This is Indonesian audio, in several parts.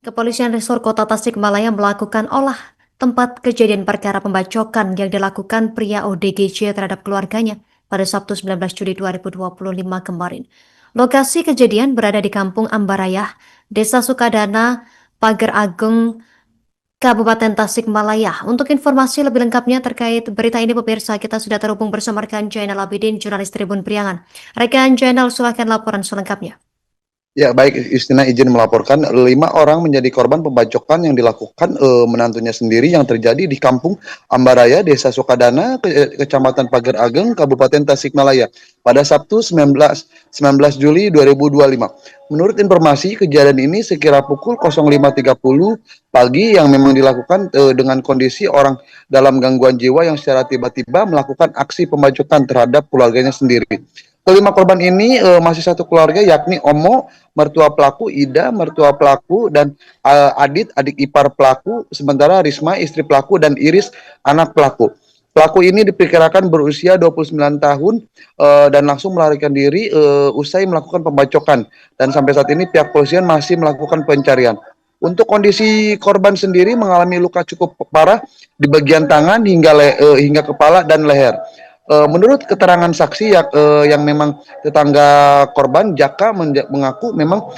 Kepolisian Resor Kota Tasikmalaya melakukan olah tempat kejadian perkara pembacokan yang dilakukan pria ODGJ terhadap keluarganya pada Sabtu 19 Juli 2025 kemarin. Lokasi kejadian berada di Kampung Ambarayah, Desa Sukadana, Pager Ageng, Kabupaten Tasikmalaya. Untuk informasi lebih lengkapnya terkait berita ini, pemirsa, kita sudah terhubung bersama rekan Jainal Abidin, jurnalis Tribun Priangan. Rekan Jainal, silakan laporan selengkapnya. Ya, baik, Istina izin melaporkan 5 orang menjadi korban pembacokan yang dilakukan menantunya sendiri yang terjadi di Kampung Ambaraya, Desa Sukadana, Kecamatan Pager Ageng, Kabupaten Tasikmalaya pada Sabtu 19 Juli 2025. Menurut informasi, kejadian ini sekira pukul 05.30 pagi yang memang dilakukan dengan kondisi orang dalam gangguan jiwa yang secara tiba-tiba melakukan aksi pembacokan terhadap keluarganya sendiri. Kelima korban ini masih satu keluarga, yakni Omo, mertua pelaku, Ida, mertua pelaku, dan Adit, adik ipar pelaku, sementara Risma, istri pelaku, dan Iris, anak pelaku. Pelaku ini diperkirakan berusia 29 tahun dan langsung melarikan diri usai melakukan pembacokan. Dan sampai saat ini pihak polisian masih melakukan pencarian. Untuk kondisi korban sendiri mengalami luka cukup parah di bagian tangan hingga kepala dan leher. Menurut keterangan saksi yang memang tetangga korban, Jaka mengaku memang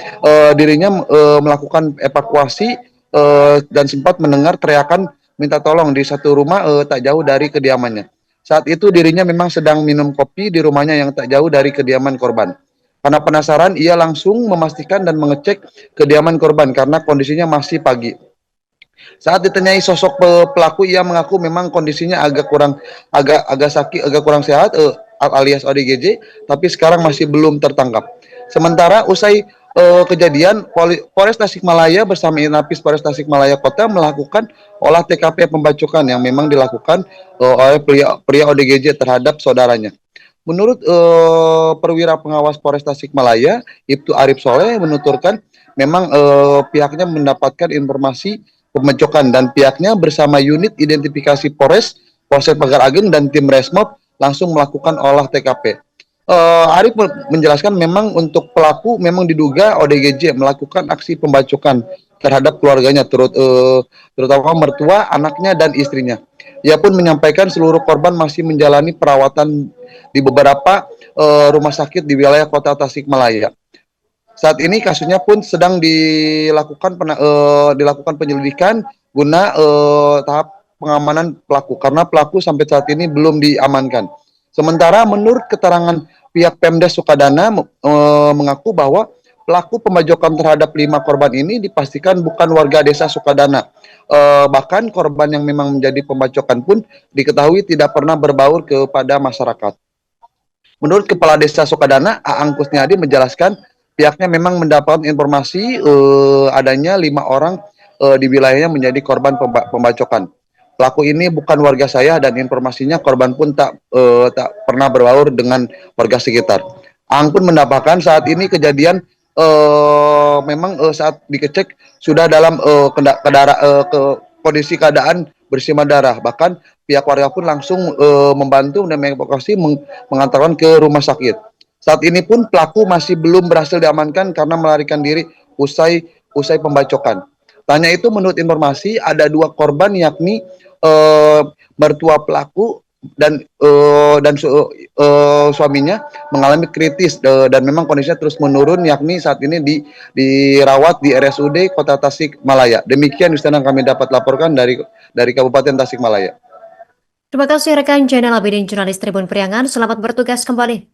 dirinya melakukan evakuasi dan sempat mendengar teriakan minta tolong di satu rumah tak jauh dari kediamannya. Saat itu dirinya memang sedang minum kopi di rumahnya yang tak jauh dari kediaman korban. Karena penasaran, ia langsung memastikan dan mengecek kediaman korban karena kondisinya masih pagi. Saat ditanyai sosok pelaku, ia mengaku memang kondisinya agak sakit, agak kurang sehat, alias ODGJ, tapi sekarang masih belum tertangkap. Sementara usai kejadian, Polres Tasikmalaya bersama Inapis Polres Tasikmalaya Kota melakukan olah TKP pembacokan yang memang dilakukan oleh pria ODGJ terhadap saudaranya. Menurut perwira pengawas Polres Tasikmalaya, Ibtu Arif Soleh menuturkan memang pihaknya mendapatkan informasi pembacokan dan pihaknya bersama unit identifikasi Polsek Pagar Ageng dan tim Resmob langsung melakukan olah TKP. Arif menjelaskan memang untuk pelaku memang diduga ODGJ melakukan aksi pembacokan terhadap keluarganya, terutama mertua, anaknya, dan istrinya. Ia pun menyampaikan seluruh korban masih menjalani perawatan di beberapa rumah sakit di wilayah Kota Tasikmalaya. Saat ini kasusnya pun sedang dilakukan penyelidikan guna tahap pengamanan pelaku karena pelaku sampai saat ini belum diamankan. Sementara menurut keterangan pihak Pemda Sukadana mengaku bahwa pelaku pembacokan terhadap 5 korban ini dipastikan bukan warga desa Sukadana. Bahkan korban yang memang menjadi pembacokan pun diketahui tidak pernah berbaur kepada masyarakat. Menurut Kepala Desa Sukadana, Aang Kusniadi menjelaskan pihaknya memang mendapatkan informasi adanya 5 orang di wilayahnya menjadi korban pembacokan. Pelaku ini bukan warga saya dan informasinya korban pun tak pernah berbaur dengan warga sekitar. Aang pun mendapatkan saat ini kejadian memang saat dikecek sudah dalam kondisi keadaan bersimbah darah. Bahkan pihak warga pun langsung membantu dan mengevakuasi mengantarkan ke rumah sakit. Saat ini pun pelaku masih belum berhasil diamankan karena melarikan diri usai pembacokan. Tanya itu menurut informasi ada 2 korban yakni mertua pelaku dan suaminya mengalami kritis dan memang kondisinya terus menurun, yakni saat ini dirawat di RSUD Kota Tasikmalaya. Demikian yang kami dapat laporkan dari Kabupaten Tasikmalaya. Terima kasih rekan Jainal Abidin, jurnalis Tribun Priangan. Selamat bertugas kembali.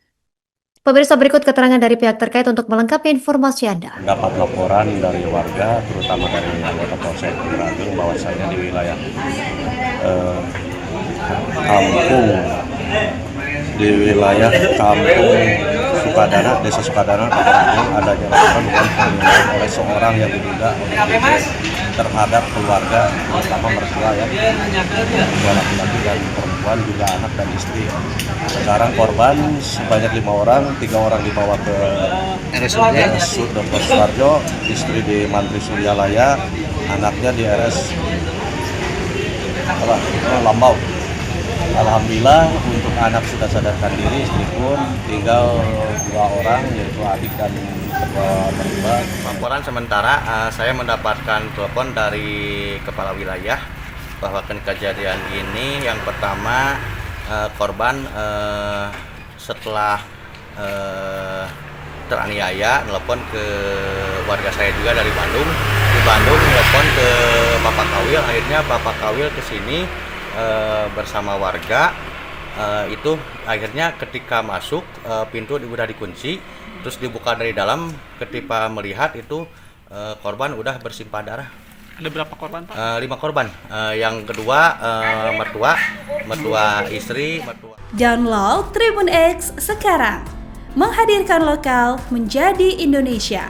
Pemirsa, berikut keterangan dari pihak terkait untuk melengkapi informasi Anda. Dapat laporan dari warga, terutama dari anggota Polsek Pager Ageng, bahwasanya di wilayah kampung Sukadana, Desa Sukadana, Pager Ageng, adanya laporan penganiayaan oleh seorang yang diduga terhadap keluarga, terutama mertua ya, dua laki-laki dan perempuan, juga anak dan istri. Sekarang korban sebanyak 5 orang, 3 orang dibawa ke RSUD Dr. Suwarjo, istri di Mantri Suryalaya, anaknya di RS Lambau. Alhamdulillah untuk anak sudah sadarkan diri, istri pun tinggal 2 orang yaitu adik dan kedua terlibat. Laporan sementara saya mendapatkan telepon dari kepala wilayah bahwa kejadian ini yang pertama korban setelah teraniaya telepon ke warga saya juga dari Bandung. Di Bandung telepon ke Bapak Kawil, akhirnya Bapak Kawil ke sini bersama warga. Itu akhirnya ketika masuk pintu udah dikunci, terus dibuka dari dalam, ketika melihat itu korban udah bersimpah darah. Ada berapa korban, Pak? 5 korban. Yang kedua mertua istri, mertua. Download Tribun X sekarang, menghadirkan lokal menjadi Indonesia.